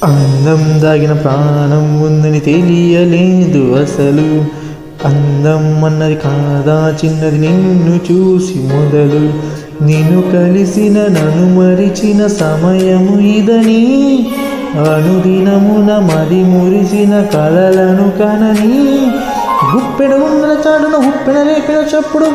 అందం దాగిన ప్రాణం ఉందని తెలియలేదు అసలు. అందం అన్నది కాదా చిన్నది నిన్ను చూసి మొదలు. నిన్ను కలిసిన నన్ను మరిచిన సమయము ఇదని. అనుదినమున మది మురిసిన కలలను కనని. గుప్పెడ ఉన్నల చాటున ఉప్పెన రేపిన చప్పుడు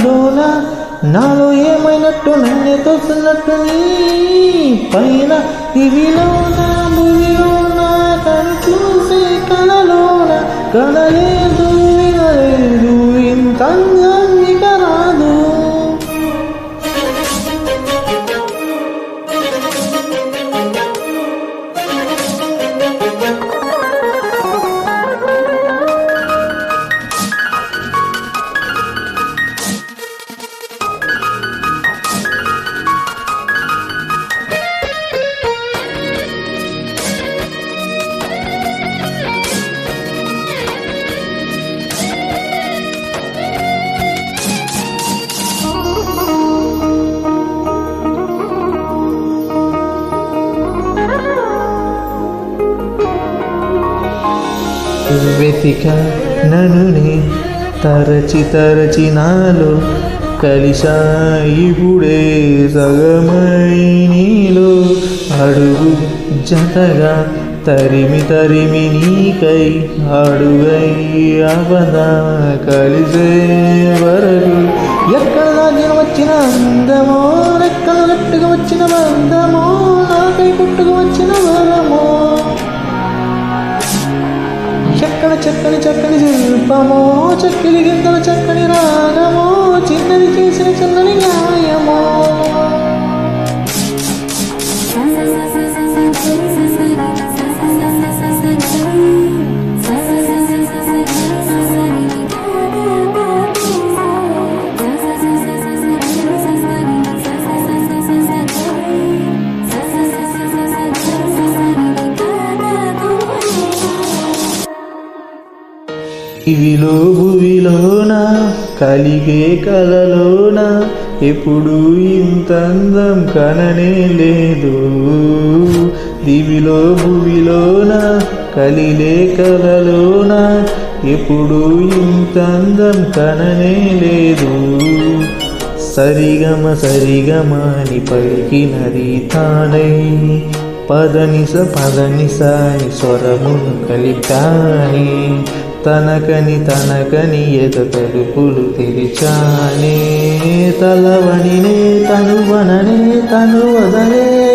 లోన. నాలో ఏమైనట్టు నన్నే తోస్తున్నట్టు నీ పైన. దివిలోన భూమిలోన కను చూసే కలలోన. కనలేదు వినలేదు ఇంత ఇక రాదు. వెతిక ననునే తరచి తరచి నాలో. కలిశా ఇప్పుడే సగమై నీలో. అడుగు జతగా తరిమి తరిమి నీకై. అడుగై అవదా కలిసే వరకు. ఎక్కడ దాగిన వచ్చిన అందమో రెక్కలు గట్టుగా వచ్చిన బంధమో. నాకై పుట్టుకు వచ్చిన వరమో. చక్కని చక్కని చక్కని శిల్పమో. చక్కని గింతల చక్కని రాగమో. చిన్నది చేసిన చిన్నని న్యాయమో. ఇవిలో భువిలోన కలిగే కలలోన. ఎప్పుడు ఇంత అందం కననే లేదు. దివిలో భువిలోన కలిగే కలలోన. ఎప్పుడు ఇంత అందం కననే లేదు. సరిగమ సరిగమని పలికినది తానై. పదనిస పదనిస స్వరమును కలిపాని. తనకని తనకని ఎద తలుపులు తెరిచానే. తలవనినే తనువననే తనువదనే